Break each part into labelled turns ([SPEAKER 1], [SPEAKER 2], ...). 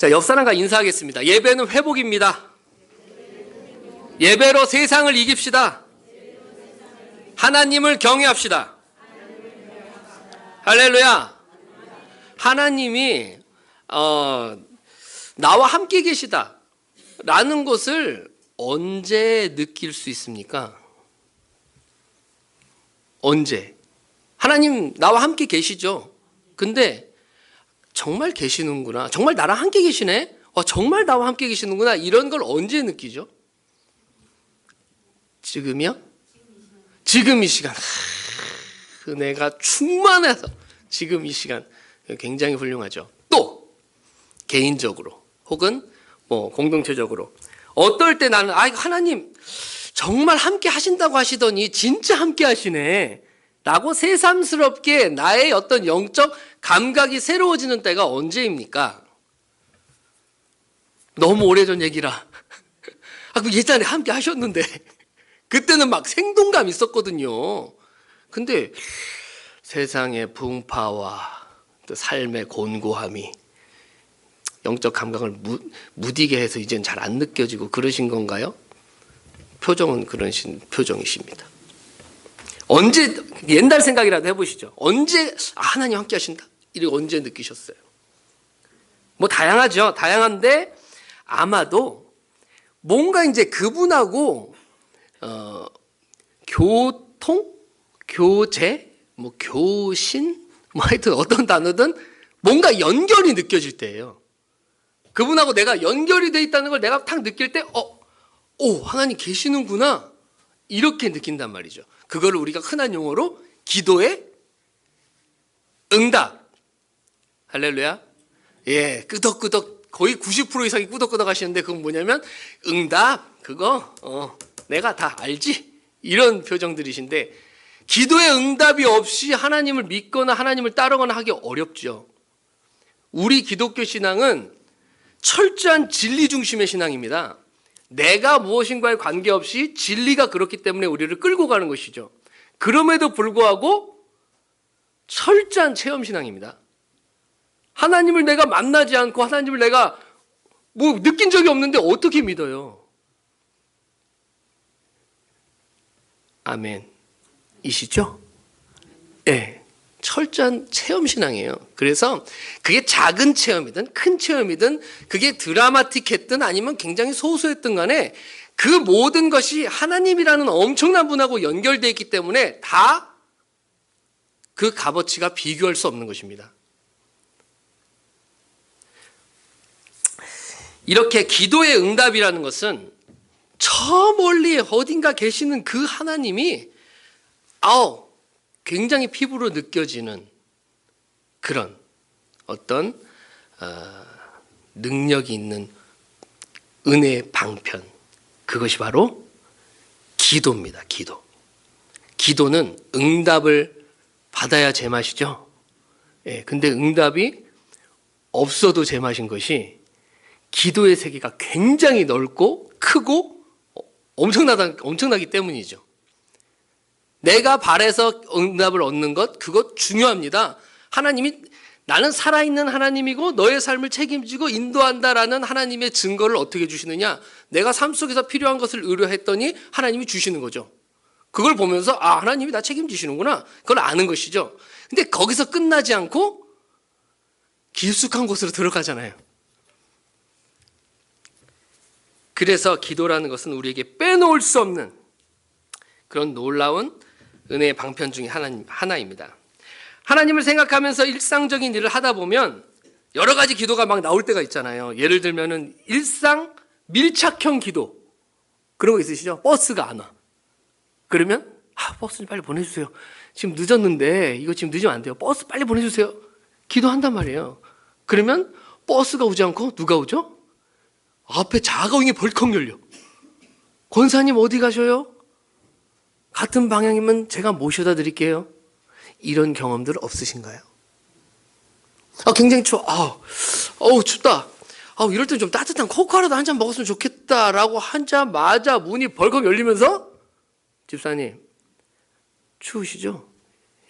[SPEAKER 1] 자, 옆 사람과 인사하겠습니다. 예배는 회복입니다. 예배로 세상을 이깁시다. 하나님을 경외합시다. 할렐루야. 하나님이 나와 함께 계시다 라는 것을 언제 느낄 수 있습니까? 언제? 하나님 나와 함께 계시죠. 근데 정말 계시는구나, 정말 나랑 함께 계시네, 정말 나와 함께 계시는구나, 이런 걸 언제 느끼죠? 지금이요? 지금 이 시간. 은혜가 충만해서 지금 이 시간 굉장히 훌륭하죠. 또 개인적으로 혹은 공동체적으로 어떨 때 나는 하나님 정말 함께 하신다고 하시더니 진짜 함께 하시네 라고 새삼스럽게 나의 어떤 영적 감각이 새로워지는 때가 언제입니까? 너무 오래전 얘기라. 그 예전에 함께 하셨는데 그때는 막 생동감 있었거든요. 근데 세상의 풍파와 또 삶의 곤고함이 영적 감각을 무디게 해서 이제는 잘 안 느껴지고 그러신 건가요? 표정은 그러신 표정이십니다. 언제, 옛날 생각이라도 해보시죠. 언제 하나님 함께 하신다 이렇게 언제 느끼셨어요? 다양하죠. 다양한데 아마도 뭔가 이제 그분하고 교통, 교제, 교신, 하여튼 어떤 단어든 뭔가 연결이 느껴질 때예요. 그분하고 내가 연결이 돼 있다는 걸 내가 딱 느낄 때, 하나님 계시는구나, 이렇게 느낀단 말이죠. 그거를 우리가 흔한 용어로 기도의 응답. 할렐루야. 예, 끄덕끄덕 거의 90% 이상이 끄덕끄덕 하시는데 그건 뭐냐면 응답, 그거 내가 다 알지, 이런 표정들이신데, 기도의 응답이 없이 하나님을 믿거나 하나님을 따르거나 하기 어렵죠. 우리 기독교 신앙은 철저한 진리 중심의 신앙입니다. 내가 무엇인가에 관계없이 진리가 그렇기 때문에 우리를 끌고 가는 것이죠. 그럼에도 불구하고 철저한 체험 신앙입니다. 하나님을 내가 만나지 않고 하나님을 내가 느낀 적이 없는데 어떻게 믿어요? 아멘. 이시죠? 네. 철저한 체험 신앙이에요. 그래서 그게 작은 체험이든 큰 체험이든 그게 드라마틱했든 아니면 굉장히 소소했든 간에 그 모든 것이 하나님이라는 엄청난 분하고 연결되어 있기 때문에 다 그 값어치가 비교할 수 없는 것입니다. 이렇게 기도의 응답이라는 것은 저 멀리 어딘가 계시는 그 하나님이 굉장히 피부로 느껴지는 그런 어떤 능력이 있는 은혜의 방편, 그것이 바로 기도입니다. 기도는 응답을 받아야 제맛이죠. 예, 근데 응답이 없어도 제맛인 것이 기도의 세계가 굉장히 넓고 크고 엄청나기 때문이죠. 내가 바라서 응답을 얻는 것, 그것 중요합니다. 하나님이 나는 살아있는 하나님이고 너의 삶을 책임지고 인도한다라는 하나님의 증거를 어떻게 주시느냐? 내가 삶 속에서 필요한 것을 의뢰했더니 하나님이 주시는 거죠. 그걸 보면서 하나님이 나 책임지시는구나, 그걸 아는 것이죠. 근데 거기서 끝나지 않고 깊숙한 곳으로 들어가잖아요. 그래서 기도라는 것은 우리에게 빼놓을 수 없는 그런 놀라운 은혜의 방편 중에 하나입니다. 하나님을 생각하면서 일상적인 일을 하다 보면 여러 가지 기도가 막 나올 때가 있잖아요. 예를 들면은 일상 밀착형 기도, 그런 거 있으시죠? 버스가 안 와. 그러면 버스 좀 빨리 보내주세요. 지금 늦었는데 이거 지금 늦으면 안 돼요. 버스 빨리 보내주세요. 기도한단 말이에요. 그러면 버스가 오지 않고 누가 오죠? 앞에 자가용이 벌컥 열려. 권사님 어디 가셔요? 같은 방향이면 제가 모셔다 드릴게요. 이런 경험들 없으신가요? 굉장히 추워. 춥다. 이럴 땐 좀 따뜻한 코코아라도 한 잔 먹었으면 좋겠다라고 하자마자 문이 벌컥 열리면서, 집사님 추우시죠?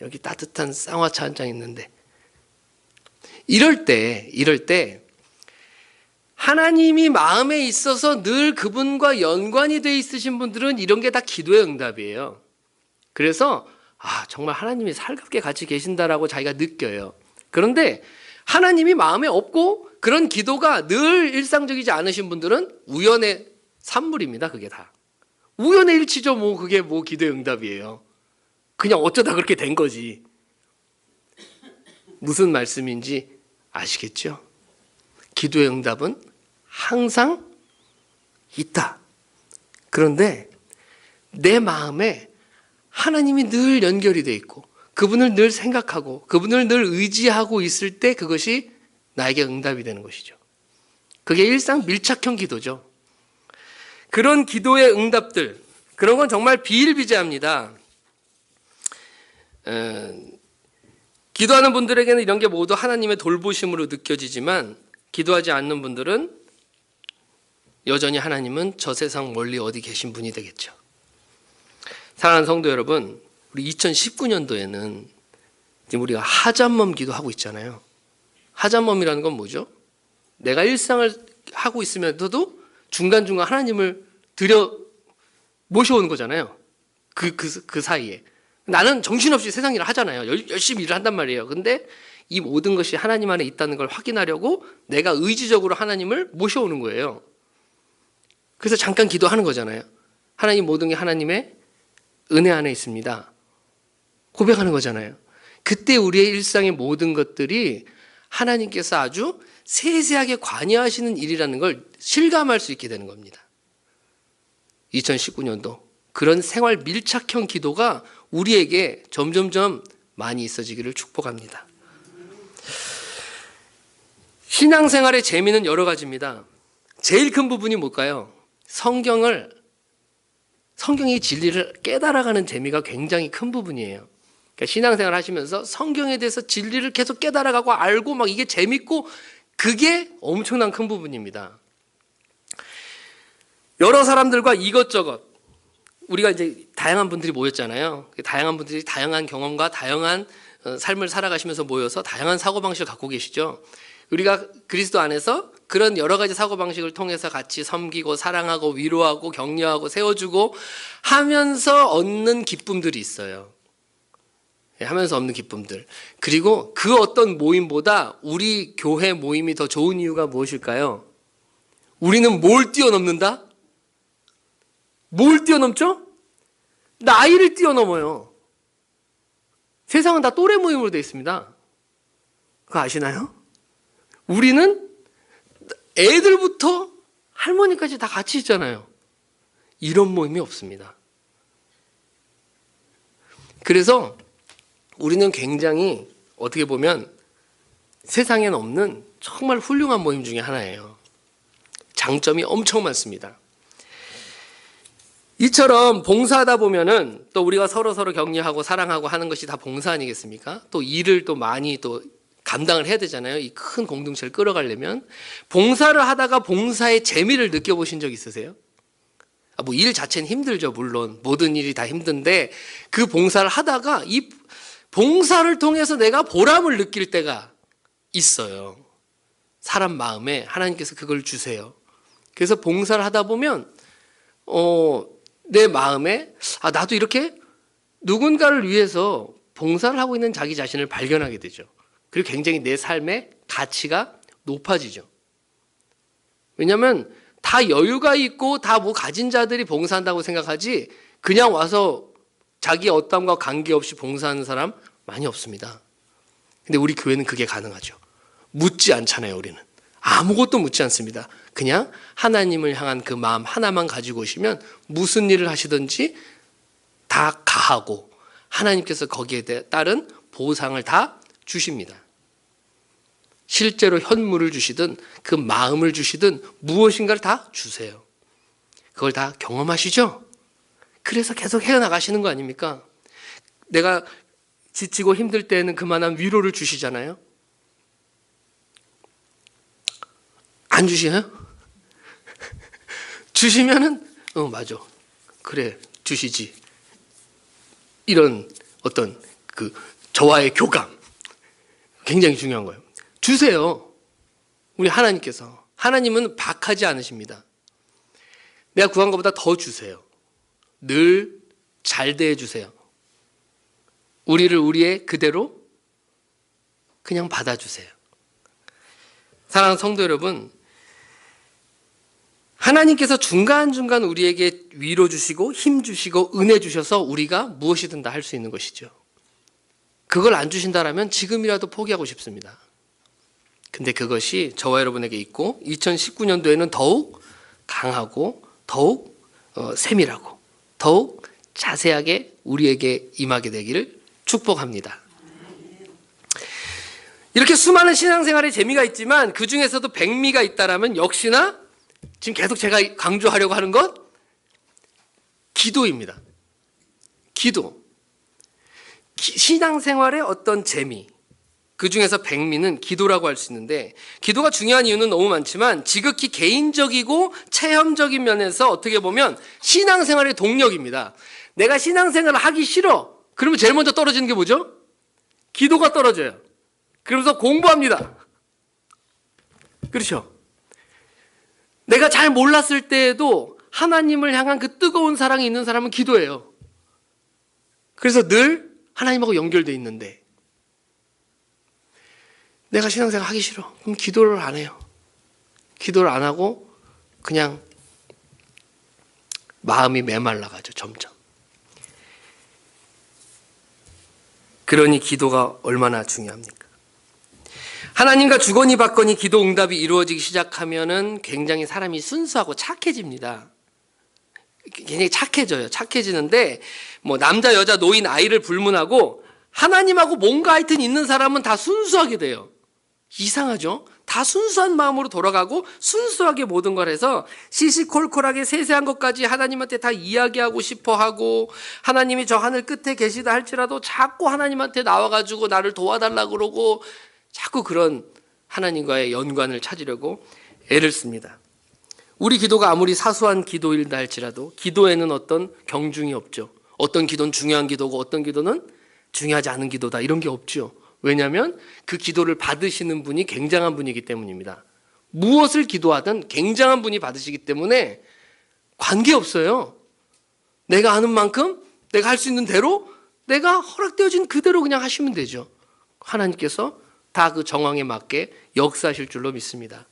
[SPEAKER 1] 여기 따뜻한 쌍화차 한 잔 있는데. 이럴 때 하나님이 마음에 있어서 늘 그분과 연관이 돼 있으신 분들은 이런 게 다 기도의 응답이에요. 그래서 정말 하나님이 살갑게 같이 계신다라고 자기가 느껴요. 그런데 하나님이 마음에 없고 그런 기도가 늘 일상적이지 않으신 분들은 우연의 산물입니다. 그게 다. 우연의 일치죠. 그게 기도의 응답이에요. 그냥 어쩌다 그렇게 된 거지. 무슨 말씀인지 아시겠죠? 기도의 응답은 항상 있다. 그런데 내 마음에 하나님이 늘 연결이 돼 있고 그분을 늘 생각하고 그분을 늘 의지하고 있을 때 그것이 나에게 응답이 되는 것이죠. 그게 일상 밀착형 기도죠. 그런 기도의 응답들, 그런 건 정말 비일비재합니다. 기도하는 분들에게는 이런 게 모두 하나님의 돌보심으로 느껴지지만 기도하지 않는 분들은 여전히 하나님은 저 세상 멀리 어디 계신 분이 되겠죠. 사랑하는 성도 여러분, 우리 2019년도에는 지금 우리가 하잣멈 기도하고 있잖아요. 하잣멈이라는 건 뭐죠? 내가 일상을 하고 있으면서도 중간중간 하나님을 모셔오는 거잖아요. 그 사이에. 나는 정신없이 세상 일을 하잖아요. 열심히 일을 한단 말이에요. 근데 이 모든 것이 하나님 안에 있다는 걸 확인하려고 내가 의지적으로 하나님을 모셔오는 거예요. 그래서 잠깐 기도하는 거잖아요. 하나님, 모든 게 하나님의 은혜 안에 있습니다. 고백하는 거잖아요. 그때 우리의 일상의 모든 것들이 하나님께서 아주 세세하게 관여하시는 일이라는 걸 실감할 수 있게 되는 겁니다. 2019년도 그런 생활 밀착형 기도가 우리에게 점점점 많이 있어지기를 축복합니다. 신앙생활의 재미는 여러 가지입니다. 제일 큰 부분이 뭘까요? 성경이 진리를 깨달아가는 재미가 굉장히 큰 부분이에요. 그러니까 신앙생활 하시면서 성경에 대해서 진리를 계속 깨달아가고 알고 막 이게 재밌고 그게 엄청난 큰 부분입니다. 여러 사람들과 이것저것 우리가 이제 다양한 분들이 모였잖아요. 다양한 분들이 다양한 경험과 다양한 삶을 살아가시면서 모여서 다양한 사고방식을 갖고 계시죠. 우리가 그리스도 안에서 그런 여러 가지 사고방식을 통해서 같이 섬기고 사랑하고 위로하고 격려하고 세워주고 하면서 얻는 기쁨들이 있어요. 하면서 얻는 기쁨들. 그리고 그 어떤 모임보다 우리 교회 모임이 더 좋은 이유가 무엇일까요? 우리는 뭘 뛰어넘는다? 뭘 뛰어넘죠? 나이를 뛰어넘어요. 세상은 다 또래 모임으로 되어 있습니다. 그거 아시나요? 우리는 애들부터 할머니까지 다 같이 있잖아요. 이런 모임이 없습니다. 그래서 우리는 굉장히 어떻게 보면 세상엔 없는 정말 훌륭한 모임 중에 하나예요. 장점이 엄청 많습니다. 이처럼 봉사하다 보면은 또 우리가 서로 격려하고 사랑하고 하는 것이 다 봉사 아니겠습니까? 또 일을 또 많이 또 감당을 해야 되잖아요. 이 큰 공동체를 끌어가려면. 봉사를 하다가 봉사의 재미를 느껴보신 적 있으세요? 뭐 일 자체는 힘들죠. 물론 모든 일이 다 힘든데 그 봉사를 하다가 이 봉사를 통해서 내가 보람을 느낄 때가 있어요. 사람 마음에 하나님께서 그걸 주세요. 그래서 봉사를 하다 보면 내 마음에 나도 이렇게 누군가를 위해서 봉사를 하고 있는 자기 자신을 발견하게 되죠. 그리고 굉장히 내 삶의 가치가 높아지죠. 왜냐하면 다 여유가 있고 다 뭐 가진 자들이 봉사한다고 생각하지 그냥 와서 자기 어떠함과 관계없이 봉사하는 사람 많이 없습니다. 근데 우리 교회는 그게 가능하죠. 묻지 않잖아요. 우리는 아무것도 묻지 않습니다. 그냥 하나님을 향한 그 마음 하나만 가지고 오시면 무슨 일을 하시든지 다 가하고 하나님께서 거기에 따른 보상을 다 주십니다. 실제로 현물을 주시든 그 마음을 주시든 무엇인가를 다 주세요. 그걸 다 경험하시죠? 그래서 계속 헤어나가시는 거 아닙니까? 내가 지치고 힘들 때에는 그만한 위로를 주시잖아요. 안 주시나요? 주시면은 맞아. 그래 주시지. 이런 어떤 저와의 교감 굉장히 중요한 거예요. 주세요. 우리 하나님께서 하나님은 박하지 않으십니다. 내가 구한 것보다 더 주세요. 늘 잘 대해주세요. 우리를 우리의 그대로 그냥 받아주세요. 사랑하는 성도 여러분, 하나님께서 중간중간 우리에게 위로 주시고 힘 주시고 은혜 주셔서 우리가 무엇이든 다 할 수 있는 것이죠. 그걸 안 주신다라면 지금이라도 포기하고 싶습니다. 근데 그것이 저와 여러분에게 있고 2019년도에는 더욱 강하고 더욱 세밀하고 더욱 자세하게 우리에게 임하게 되기를 축복합니다. 이렇게 수많은 신앙생활에 재미가 있지만 그 중에서도 백미가 있다라면 역시나 지금 계속 제가 강조하려고 하는 것 기도입니다. 기도. 신앙생활의 어떤 재미, 그 중에서 백미는 기도라고 할 수 있는데, 기도가 중요한 이유는 너무 많지만 지극히 개인적이고 체험적인 면에서 어떻게 보면 신앙생활의 동력입니다. 내가 신앙생활을 하기 싫어. 그러면 제일 먼저 떨어지는 게 뭐죠? 기도가 떨어져요. 그러면서 공부합니다. 그렇죠? 내가 잘 몰랐을 때에도 하나님을 향한 그 뜨거운 사랑이 있는 사람은 기도해요. 그래서 늘 하나님하고 연결되어 있는데, 내가 신앙생활 하기 싫어. 그럼 기도를 안 해요. 기도를 안 하고 그냥 마음이 메말라가죠, 점점. 그러니 기도가 얼마나 중요합니까? 하나님과 주거니 받거니 기도 응답이 이루어지기 시작하면은 굉장히 사람이 순수하고 착해집니다. 굉장히 착해져요. 착해지는데 뭐 남자, 여자, 노인, 아이를 불문하고 하나님하고 뭔가 하여튼 있는 사람은 다 순수하게 돼요. 이상하죠? 다 순수한 마음으로 돌아가고 순수하게 모든 걸 해서 시시콜콜하게 세세한 것까지 하나님한테 다 이야기하고 싶어 하고, 하나님이 저 하늘 끝에 계시다 할지라도 자꾸 하나님한테 나와가지고 나를 도와달라고 그러고 자꾸 그런 하나님과의 연관을 찾으려고 애를 씁니다. 우리 기도가 아무리 사소한 기도일다 할지라도 기도에는 어떤 경중이 없죠. 어떤 기도는 중요한 기도고 어떤 기도는 중요하지 않은 기도다, 이런 게 없죠. 왜냐하면 그 기도를 받으시는 분이 굉장한 분이기 때문입니다. 무엇을 기도하든 굉장한 분이 받으시기 때문에 관계없어요. 내가 아는 만큼 내가 할 수 있는 대로 내가 허락되어진 그대로 그냥 하시면 되죠. 하나님께서 다 그 정황에 맞게 역사하실 줄로 믿습니다.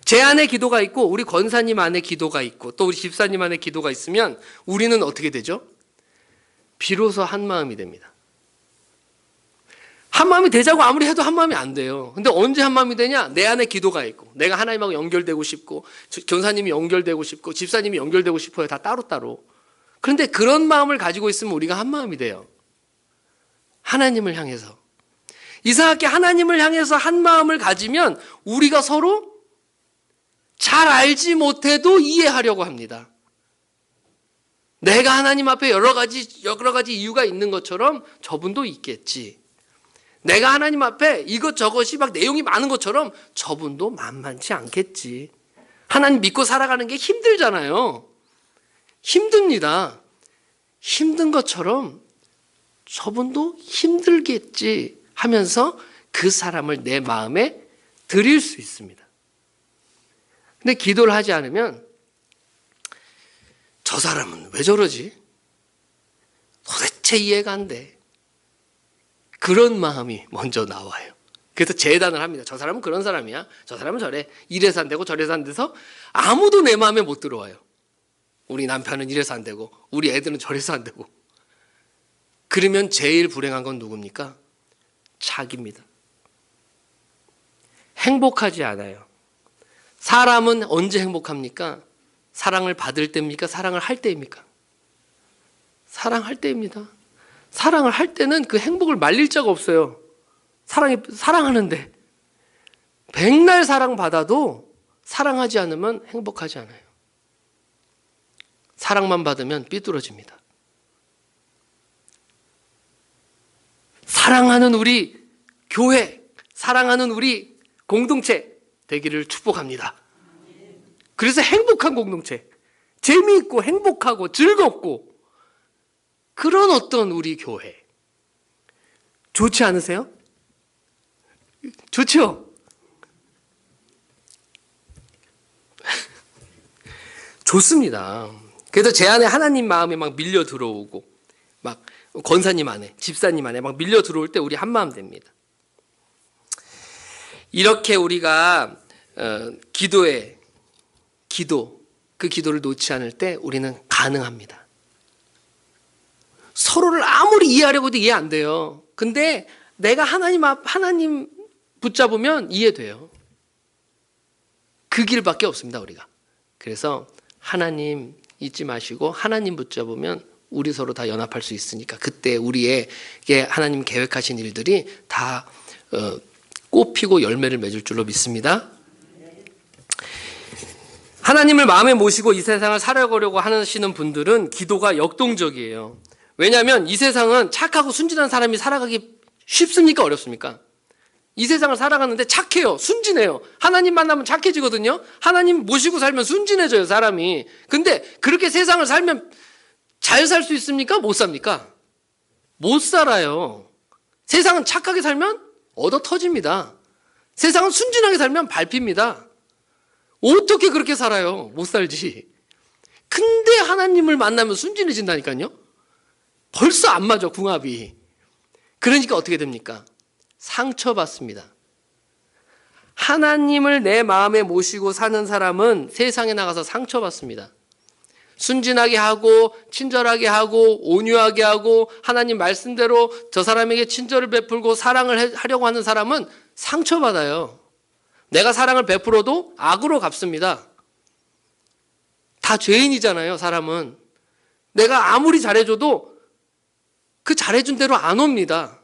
[SPEAKER 1] 제 안에 기도가 있고 우리 권사님 안에 기도가 있고 또 우리 집사님 안에 기도가 있으면 우리는 어떻게 되죠? 비로소 한 마음이 됩니다. 한 마음이 되자고 아무리 해도 한 마음이 안 돼요. 근데 언제 한 마음이 되냐? 내 안에 기도가 있고 내가 하나님하고 연결되고 싶고 권사님이 연결되고 싶고 집사님이 연결되고 싶어요. 다 따로따로. 그런데 그런 마음을 가지고 있으면 우리가 한 마음이 돼요. 하나님을 향해서. 이상하게 하나님을 향해서 한 마음을 가지면 우리가 서로 잘 알지 못해도 이해하려고 합니다. 내가 하나님 앞에 여러 가지 이유가 있는 것처럼 저분도 있겠지. 내가 하나님 앞에 이것저것이 막 내용이 많은 것처럼 저분도 만만치 않겠지. 하나님 믿고 살아가는 게 힘들잖아요. 힘듭니다. 힘든 것처럼 저분도 힘들겠지 하면서 그 사람을 내 마음에 드릴 수 있습니다. 근데 기도를 하지 않으면 저 사람은 왜 저러지? 도대체 이해가 안 돼. 그런 마음이 먼저 나와요. 그래서 재단을 합니다. 저 사람은 그런 사람이야. 저 사람은 저래. 이래서 안 되고 저래서 안 돼서 아무도 내 마음에 못 들어와요. 우리 남편은 이래서 안 되고 우리 애들은 저래서 안 되고. 그러면 제일 불행한 건 누굽니까? 자기입니다. 행복하지 않아요. 사람은 언제 행복합니까? 사랑을 받을 때입니까? 사랑을 할 때입니까? 사랑할 때입니다. 사랑을 할 때는 그 행복을 말릴 자가 없어요. 사랑하는데 백날 사랑받아도 사랑하지 않으면 행복하지 않아요. 사랑만 받으면 삐뚤어집니다. 사랑하는 우리 교회, 사랑하는 우리 공동체 되기를 축복합니다. 그래서 행복한 공동체, 재미있고 행복하고 즐겁고 그런 어떤 우리 교회 좋지 않으세요? 좋죠? 좋습니다. 그래서 제 안에 하나님 마음이 막 밀려 들어오고 막 권사님 안에, 집사님 안에 막 밀려 들어올 때 우리 한마음 됩니다. 이렇게 우리가 그 기도를 놓지 않을 때 우리는 가능합니다. 서로를 아무리 이해하려고 해도 이해 안 돼요. 근데 내가 하나님 붙잡으면 이해돼요. 그 길밖에 없습니다, 우리가. 그래서 하나님 잊지 마시고 하나님 붙잡으면 우리 서로 다 연합할 수 있으니까 그때 우리에게 하나님 계획하신 일들이 다 꽃피고 열매를 맺을 줄로 믿습니다. 하나님을 마음에 모시고 이 세상을 살아가려고 하시는 분들은 기도가 역동적이에요. 왜냐하면 이 세상은 착하고 순진한 사람이 살아가기 쉽습니까? 어렵습니까? 이 세상을 살아가는데 착해요. 순진해요. 하나님 만나면 착해지거든요. 하나님 모시고 살면 순진해져요, 사람이. 근데 그렇게 세상을 살면 잘 살 수 있습니까? 못 삽니까? 못 살아요. 세상은 착하게 살면 얻어 터집니다. 세상은 순진하게 살면 밟힙니다. 어떻게 그렇게 살아요? 못 살지. 근데 하나님을 만나면 순진해진다니까요. 벌써 안 맞아, 궁합이. 그러니까 어떻게 됩니까? 상처받습니다. 하나님을 내 마음에 모시고 사는 사람은 세상에 나가서 상처받습니다. 순진하게 하고 친절하게 하고 온유하게 하고 하나님 말씀대로 저 사람에게 친절을 베풀고 사랑을 하려고 하는 사람은 상처받아요. 내가 사랑을 베풀어도 악으로 갚습니다. 다 죄인이잖아요, 사람은. 내가 아무리 잘해줘도 그 잘해준 대로 안 옵니다.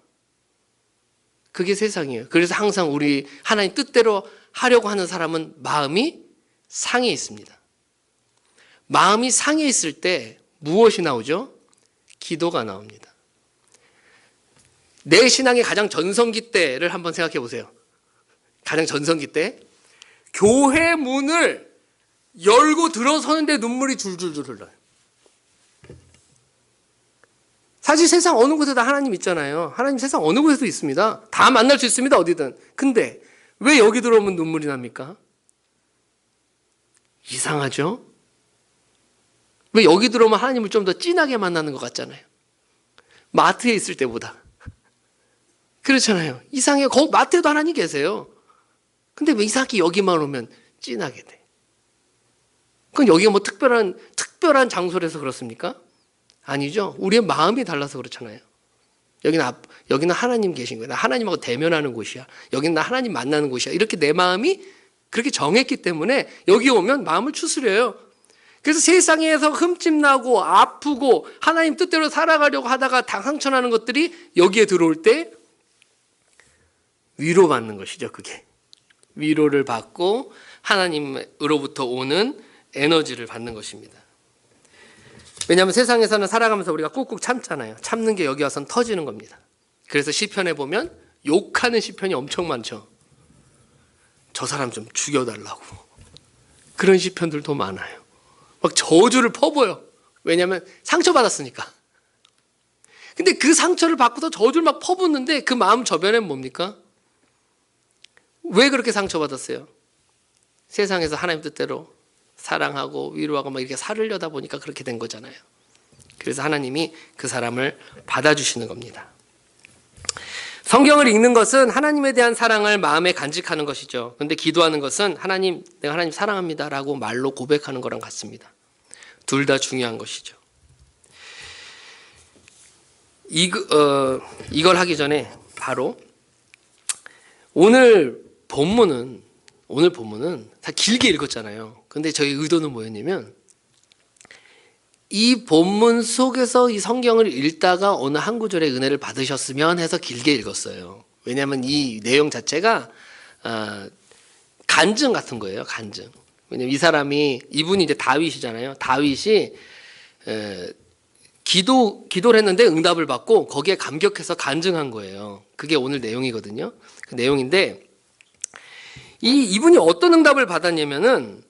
[SPEAKER 1] 그게 세상이에요. 그래서 항상 우리 하나님 뜻대로 하려고 하는 사람은 마음이 상해 있습니다. 마음이 상해 있을 때 무엇이 나오죠? 기도가 나옵니다. 내 신앙의 가장 전성기 때를 한번 생각해 보세요. 가장 전성기 때 교회 문을 열고 들어서는데 눈물이 줄줄줄 흘러요. 사실 세상 어느 곳에도 하나님 있잖아요. 하나님 세상 어느 곳에도 있습니다. 다 만날 수 있습니다, 어디든. 근데 왜 여기 들어오면 눈물이 납니까? 이상하죠? 왜 여기 들어오면 하나님을 좀 더 진하게 만나는 것 같잖아요. 마트에 있을 때보다. 그렇잖아요. 이상해요. 거기 마트에도 하나님 계세요. 근데 왜 이상하게 여기만 오면 진하게 돼? 그건 여기가 뭐 특별한 장소라서 그렇습니까? 아니죠. 우리의 마음이 달라서 그렇잖아요. 여기는 하나님 계신 거예요. 나 하나님하고 대면하는 곳이야. 여기는 나 하나님 만나는 곳이야. 이렇게 내 마음이 그렇게 정했기 때문에 여기 오면 마음을 추스려요. 그래서 세상에서 흠집나고 아프고 하나님 뜻대로 살아가려고 하다가 상처나는 것들이 여기에 들어올 때 위로받는 것이죠. 그게. 위로를 받고 하나님으로부터 오는 에너지를 받는 것입니다. 왜냐하면 세상에서는 살아가면서 우리가 꾹꾹 참잖아요. 참는 게 여기 와서는 터지는 겁니다. 그래서 시편에 보면 욕하는 시편이 엄청 많죠. 저 사람 좀 죽여달라고. 그런 시편들도 많아요. 막 저주를 퍼부어요. 왜냐하면 상처받았으니까. 근데 그 상처를 받고서 저주를 막 퍼붓는데 그 마음 저변엔 뭡니까? 왜 그렇게 상처받았어요? 세상에서 하나님 뜻대로 사랑하고 위로하고 막 이렇게 살으려다 보니까 그렇게 된 거잖아요. 그래서 하나님이 그 사람을 받아주시는 겁니다. 성경을 읽는 것은 하나님에 대한 사랑을 마음에 간직하는 것이죠. 그런데 기도하는 것은 하나님, 내가 하나님 사랑합니다 라고 말로 고백하는 거랑 같습니다. 둘 다 중요한 것이죠. 이걸 하기 전에 바로 오늘 본문은 다 길게 읽었잖아요. 근데 저희 의도는 뭐였냐면 이 본문 속에서 이 성경을 읽다가 어느 한 구절의 은혜를 받으셨으면 해서 길게 읽었어요. 왜냐하면 이 내용 자체가 간증 같은 거예요. 간증. 왜냐면 이분이 이제 다윗이잖아요. 다윗이 기도를 했는데 응답을 받고 거기에 감격해서 간증한 거예요. 그게 오늘 내용이거든요. 그 내용인데 이분이 어떤 응답을 받았냐면은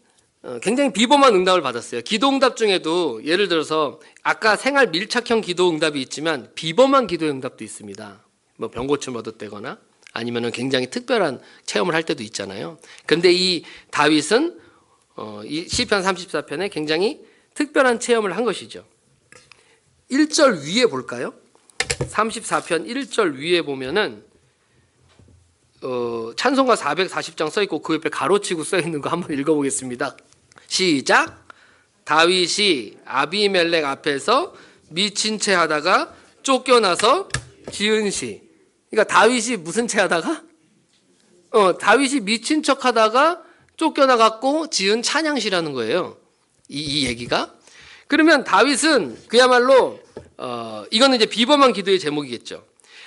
[SPEAKER 1] 굉장히 비범한 응답을 받았어요. 기도 응답 중에도 예를 들어서 아까 생활 밀착형 기도 응답이 있지만 비범한 기도 응답도 있습니다. 뭐 병고침 얻었다거나 아니면은 굉장히 특별한 체험을 할 때도 있잖아요. 그런데 이 다윗은 이 시편 34편에 굉장히 특별한 체험을 한 것이죠. 1절 위에 볼까요? 34편 1절 위에 보면은 찬송가 440장 써 있고 그 옆에 가로치고 써 있는 거 한번 읽어보겠습니다. 시작. 다윗이 아비멜렉 앞에서 미친 채 하다가 쫓겨나서 지은 시. 그러니까 다윗이 무슨 채 하다가? 다윗이 미친 척 하다가 쫓겨나갖고 지은 찬양시라는 거예요. 이 얘기가. 그러면 다윗은 그야말로 이거는 이제 비범한 기도의 제목이겠죠.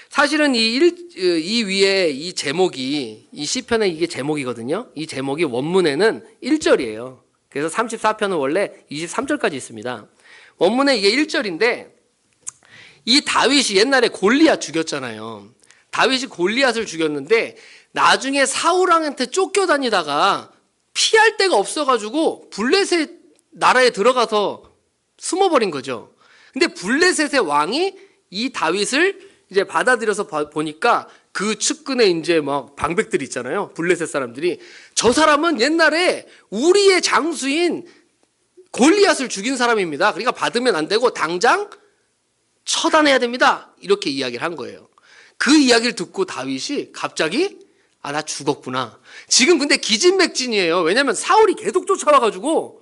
[SPEAKER 1] 사실은 이 위에 이 제목이 이 시편의 이게 제목이거든요. 이 제목이 원문에는 1절이에요. 그래서 34편은 원래 23절까지 있습니다. 원문에 이게 1절인데 이 다윗이 옛날에 골리앗 죽였잖아요. 다윗이 골리앗을 죽였는데 나중에 사울왕한테 쫓겨다니다가 피할 데가 없어가지고 블레셋 나라에 들어가서 숨어버린 거죠. 근데 블레셋의 왕이 이 다윗을 이제 받아들여서 보니까 그 측근에 이제 막 방백들이 있잖아요. 블레셋 사람들이 저 사람은 옛날에 우리의 장수인 골리앗을 죽인 사람입니다. 그러니까 받으면 안 되고 당장 처단해야 됩니다. 이렇게 이야기를 한 거예요. 그 이야기를 듣고 다윗이 갑자기 나 죽었구나. 지금 근데 기진맥진이에요. 왜냐하면 사울이 계속 쫓아와가지고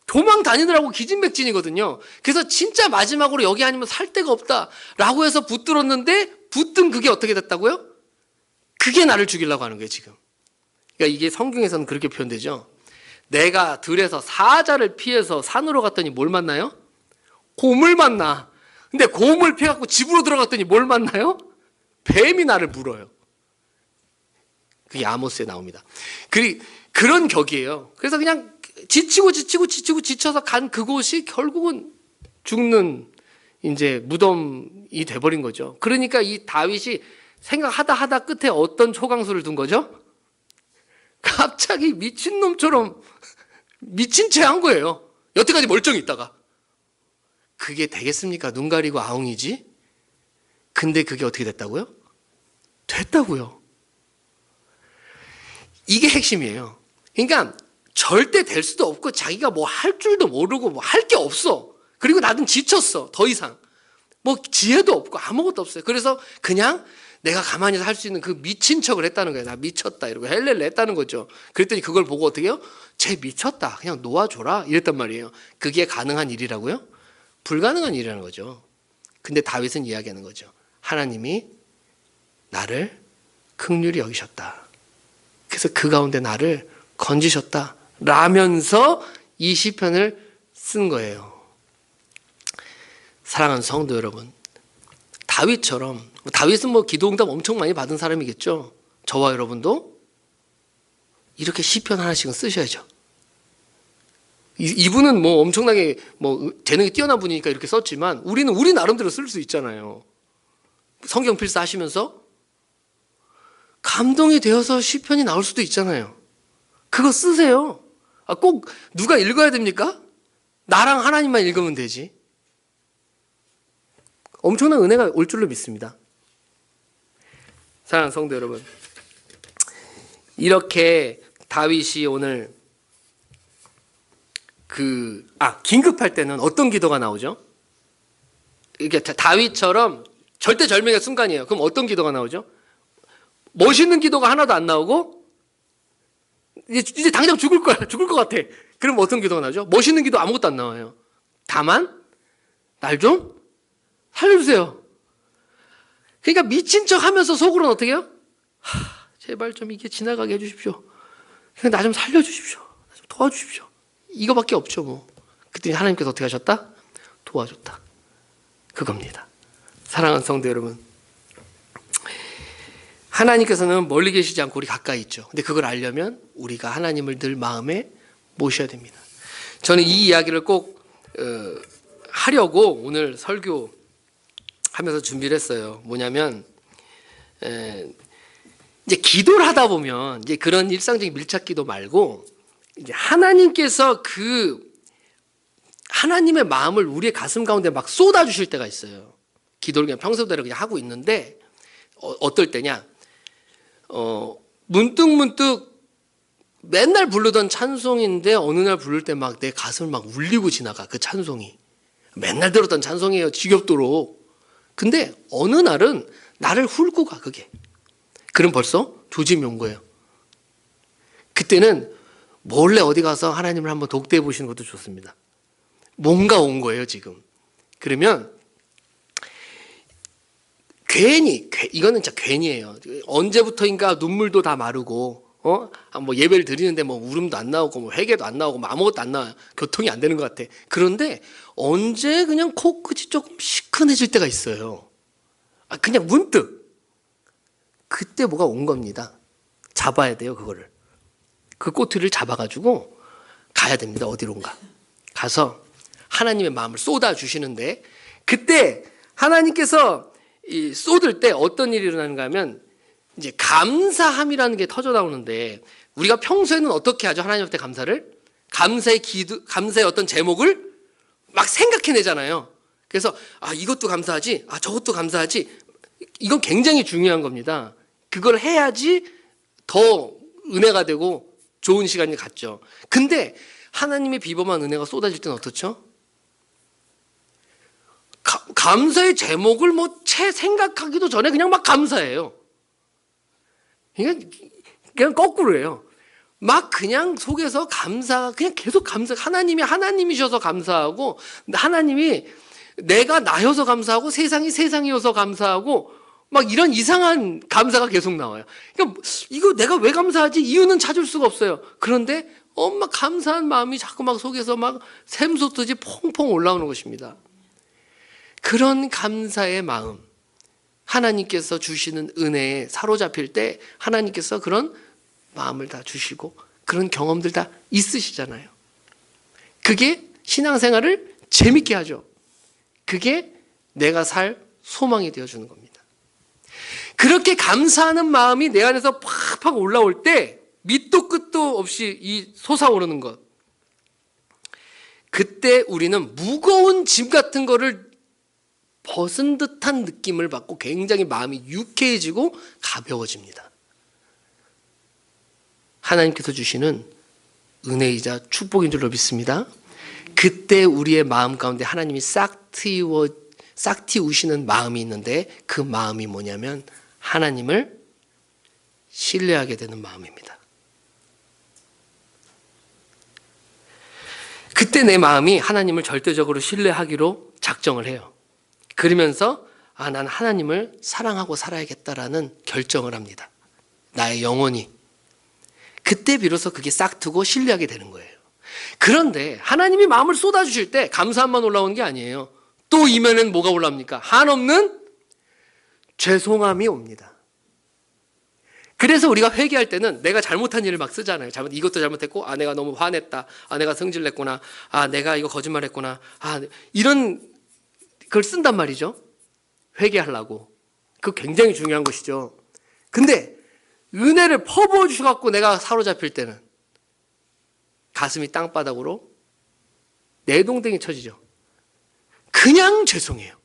[SPEAKER 1] 도망 다니느라고 기진맥진이거든요. 그래서 진짜 마지막으로 여기 아니면 살 데가 없다라고 해서 붙들었는데 붙든 그게 어떻게 됐다고요? 그게 나를 죽이려고 하는 거예요, 지금. 그러니까 이게 성경에서는 그렇게 표현되죠. 내가 들에서 사자를 피해서 산으로 갔더니 뭘 만나요? 곰을 만나. 근데 곰을 피해갖고 집으로 들어갔더니 뭘 만나요? 뱀이 나를 물어요. 그게 아모스에 나옵니다. 그런 격이에요. 그래서 그냥 지쳐서 간 그곳이 결국은 죽는 이제 무덤이 돼버린 거죠. 그러니까 이 다윗이 생각하다 끝에 어떤 초강수를 둔 거죠? 갑자기 미친놈처럼 미친 채 한 거예요. 여태까지 멀쩡히 있다가. 그게 되겠습니까? 눈 가리고 아웅이지? 근데 그게 어떻게 됐다고요? 됐다고요. 이게 핵심이에요. 그러니까 절대 될 수도 없고 자기가 뭐 할 줄도 모르고 뭐 할 게 없어. 그리고 나는 지쳤어. 더 이상. 뭐 지혜도 없고 아무것도 없어요. 그래서 그냥 내가 가만히 할 수 있는 그 미친 척을 했다는 거예요. 나 미쳤다 이러고 헬렐레 했다는 거죠. 그랬더니 그걸 보고 어떻게 해요? 쟤 미쳤다. 그냥 놓아줘라. 이랬단 말이에요. 그게 가능한 일이라고요? 불가능한 일이라는 거죠. 근데 다윗은 이야기하는 거죠. 하나님이 나를 긍휼히 여기셨다. 그래서 그 가운데 나를 건지셨다. 라면서 이 시편을 쓴 거예요. 사랑하는 성도 여러분, 다윗처럼, 다윗은 뭐 기도응답 엄청 많이 받은 사람이겠죠. 저와 여러분도 이렇게 시편 하나씩은 쓰셔야죠. 이분은 뭐 엄청나게 뭐 재능이 뛰어난 분이니까 이렇게 썼지만 우리는 우리 나름대로 쓸 수 있잖아요. 성경 필사 하시면서 감동이 되어서 시편이 나올 수도 있잖아요. 그거 쓰세요. 꼭 누가 읽어야 됩니까? 나랑 하나님만 읽으면 되지. 엄청난 은혜가 올 줄로 믿습니다. 사랑하는 성도 여러분, 이렇게 다윗이 오늘 긴급할 때는 어떤 기도가 나오죠? 이게 다윗처럼 절대절명의 순간이에요. 그럼 어떤 기도가 나오죠? 멋있는 기도가 하나도 안 나오고 이제 당장 죽을 것 같아. 그럼 어떤 기도가 나오죠? 멋있는 기도 아무것도 안 나와요. 다만 날 좀 살려주세요. 그러니까 미친 척 하면서 속으로는 어떻게 해요? 제발 좀 이게 지나가게 해주십시오. 그냥 나 좀 살려주십시오. 나 좀 도와주십시오. 이거밖에 없죠 뭐. 그랬더니 하나님께서 어떻게 하셨다? 도와줬다. 그겁니다. 사랑하는 성도 여러분, 하나님께서는 멀리 계시지 않고 우리 가까이 있죠. 근데 그걸 알려면 우리가 하나님을 늘 마음에 모셔야 됩니다. 저는 이 이야기를 꼭 하려고 오늘 설교하면서 준비를 했어요. 뭐냐면 이제 기도를 하다 보면 이제 그런 일상적인 밀착 기도 말고 이제 하나님께서 하나님의 마음을 우리의 가슴 가운데 막 쏟아주실 때가 있어요. 기도를 그냥 평소대로 그냥 하고 있는데 어떨 때냐? 문득 맨날 부르던 찬송인데 어느 날 부를 때 막 내 가슴을 막 울리고 지나가, 그 찬송이. 맨날 들었던 찬송이에요, 지겹도록. 근데 어느 날은 나를 훑고 가, 그게. 그럼 벌써 조짐이 온 거예요. 그때는 몰래 어디 가서 하나님을 한번 독대해 보시는 것도 좋습니다. 뭔가 온 거예요, 지금. 그러면 괜히, 이거는 진짜 괜히예요. 언제부터인가 눈물도 다 마르고, 뭐 예배를 드리는데 뭐 울음도 안 나오고, 뭐 회개도 안 나오고, 뭐 아무것도 안 나와요. 교통이 안 되는 것 같아. 그런데 언제 그냥 코끝이 조금 시큰해질 때가 있어요. 그냥 문득. 그때 뭐가 온 겁니다. 잡아야 돼요, 그거를. 그 꼬투리를 잡아가지고 가야 됩니다, 어디론가. 가서 하나님의 마음을 쏟아주시는데, 그때 하나님께서 이 쏟을 때 어떤 일이 일어나는가 하면 이제 감사함이라는 게 터져 나오는데, 우리가 평소에는 어떻게 하죠? 하나님한테 감사를? 감사의 기도, 감사의 어떤 제목을 막 생각해내잖아요. 그래서 이것도 감사하지, 저것도 감사하지. 이건 굉장히 중요한 겁니다. 그걸 해야지 더 은혜가 되고 좋은 시간이 갔죠. 근데 하나님의 비범한 은혜가 쏟아질 때는 어떻죠? 감사의 제목을 뭐 채 생각하기도 전에 그냥 막 감사해요. 그냥 거꾸로예요. 막 그냥 속에서 그냥 계속 하나님이 하나님이셔서 감사하고, 하나님이 내가 나여서 감사하고, 세상이 세상이어서 감사하고, 막 이런 이상한 감사가 계속 나와요. 그러니까 이거 내가 왜 감사하지? 이유는 찾을 수가 없어요. 그런데 막 감사한 마음이 자꾸 막 속에서 막 샘솟듯이 퐁퐁 올라오는 것입니다. 그런 감사의 마음, 하나님께서 주시는 은혜에 사로잡힐 때 하나님께서 그런 마음을 다 주시고 그런 경험들 다 있으시잖아요. 그게 신앙생활을 재밌게 하죠. 그게 내가 살 소망이 되어주는 겁니다. 그렇게 감사하는 마음이 내 안에서 팍팍 올라올 때 밑도 끝도 없이 이 솟아오르는 것, 그때 우리는 무거운 짐 같은 거를 벗은 듯한 느낌을 받고 굉장히 마음이 유쾌해지고 가벼워집니다. 하나님께서 주시는 은혜이자 축복인 줄로 믿습니다. 그때 우리의 마음 가운데 하나님이 싹 틔우시는 마음이 있는데, 그 마음이 뭐냐면 하나님을 신뢰하게 되는 마음입니다. 그때 내 마음이 하나님을 절대적으로 신뢰하기로 작정을 해요. 그러면서 난 하나님을 사랑하고 살아야겠다라는 결정을 합니다. 나의 영혼이. 그때 비로소 그게 싹 트고 신뢰하게 되는 거예요. 그런데 하나님이 마음을 쏟아주실 때 감사함만 올라오는 게 아니에요. 또 이면엔 뭐가 올라옵니까? 한없는 죄송함이 옵니다. 그래서 우리가 회개할 때는 내가 잘못한 일을 막 쓰잖아요. 이것도 잘못했고, 내가 너무 화냈다. 내가 성질냈구나. 내가 이거 거짓말했구나. 이런 걸 쓴단 말이죠. 회개하려고. 그거 굉장히 중요한 것이죠. 근데 은혜를 퍼부어 주셔갖고 내가 사로잡힐 때는 가슴이 땅바닥으로 내동댕이 쳐지죠. 그냥 죄송해요.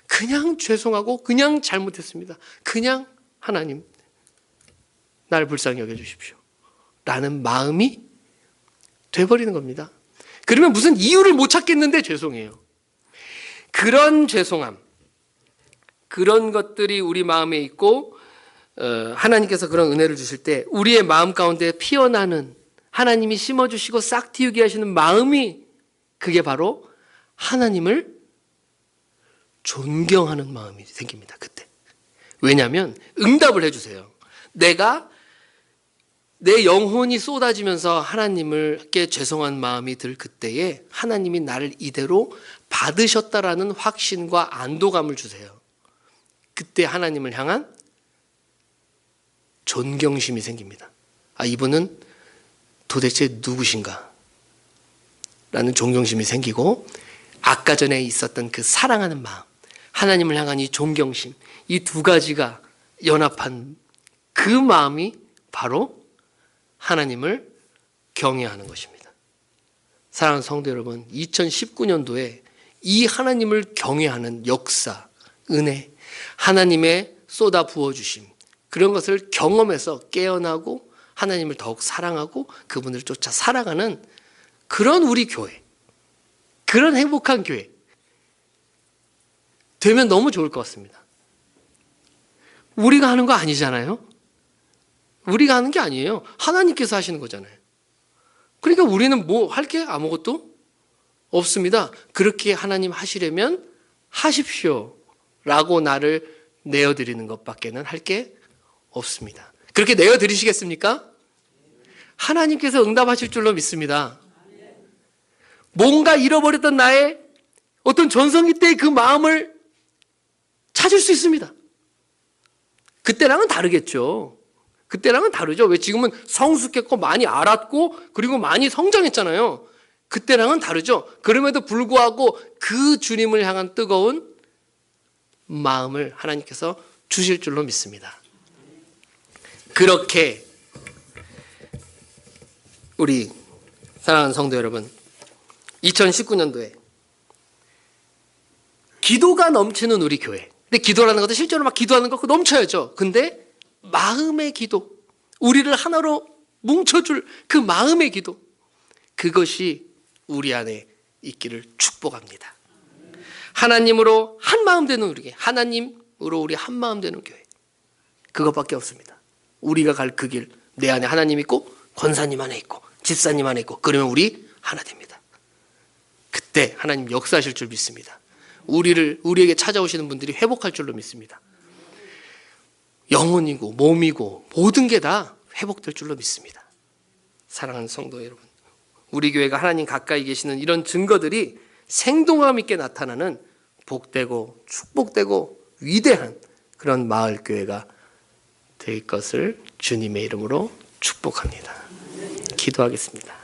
[SPEAKER 1] 그냥 죄송하고 그냥 잘못했습니다. 그냥 하나님 나를 불쌍히 여겨주십시오 라는 마음이 돼버리는 겁니다. 그러면 무슨 이유를 못 찾겠는데 죄송해요. 그런 죄송함, 그런 것들이 우리 마음에 있고 하나님께서 그런 은혜를 주실 때 우리의 마음 가운데 피어나는, 하나님이 심어주시고 싹 틔우게 하시는 마음이, 그게 바로 하나님을 존경하는 마음이 생깁니다. 그때. 왜냐하면 응답을 해주세요. 내 영혼이 쏟아지면서 하나님께 죄송한 마음이 들 그때에 하나님이 나를 이대로 받으셨다라는 확신과 안도감을 주세요. 그때 하나님을 향한 존경심이 생깁니다. 이분은 도대체 누구신가? 라는 존경심이 생기고, 아까 전에 있었던 그 사랑하는 마음, 하나님을 향한 이 존경심, 이 두 가지가 연합한 그 마음이 바로 하나님을 경외하는 것입니다. 사랑하는 성도 여러분, 2019년도에 이 하나님을 경외하는 역사, 은혜, 하나님의 쏟아 부어주심, 그런 것을 경험해서 깨어나고 하나님을 더욱 사랑하고 그분을 쫓아 살아가는 그런 우리 교회, 그런 행복한 교회 되면 너무 좋을 것 같습니다. 우리가 하는 거 아니잖아요. 우리가 하는 게 아니에요. 하나님께서 하시는 거잖아요. 그러니까 우리는 뭐 할 게 아무것도 없습니다. 그렇게 하나님 하시려면 하십시오 라고 나를 내어드리는 것밖에는 할 게 없습니다. 그렇게 내어드리시겠습니까? 하나님께서 응답하실 줄로 믿습니다. 뭔가 잃어버렸던 나의 어떤 전성기 때의 그 마음을 찾을 수 있습니다. 그때랑은 다르겠죠. 그때랑은 다르죠. 왜? 지금은 성숙했고 많이 알았고 그리고 많이 성장했잖아요. 그때랑은 다르죠. 그럼에도 불구하고 그 주님을 향한 뜨거운 마음을 하나님께서 주실 줄로 믿습니다. 그렇게 우리 사랑하는 성도 여러분, 2019년도에 기도가 넘치는 우리 교회. 근데 기도라는 것도 실제로 막 기도하는 거 넘쳐야죠. 근데 마음의 기도, 우리를 하나로 뭉쳐줄 그 마음의 기도, 그것이 우리 안에 있기를 축복합니다. 하나님으로 한 마음 되는 우리 교회, 하나님으로 우리 한 마음 되는 교회, 그것밖에 없습니다. 우리가 갈 그 길, 내 안에 하나님 있고 권사님 안에 있고 집사님 안에 있고, 그러면 우리 하나 됩니다. 그때 하나님 역사하실 줄 믿습니다. 우리에게 찾아오시는 분들이 회복할 줄로 믿습니다. 영혼이고 몸이고 모든 게 다 회복될 줄로 믿습니다. 사랑하는 성도 여러분, 우리 교회가 하나님 가까이 계시는 이런 증거들이 생동감 있게 나타나는 복되고 축복되고 위대한 그런 마을 교회가 될 것을 주님의 이름으로 축복합니다. 기도하겠습니다.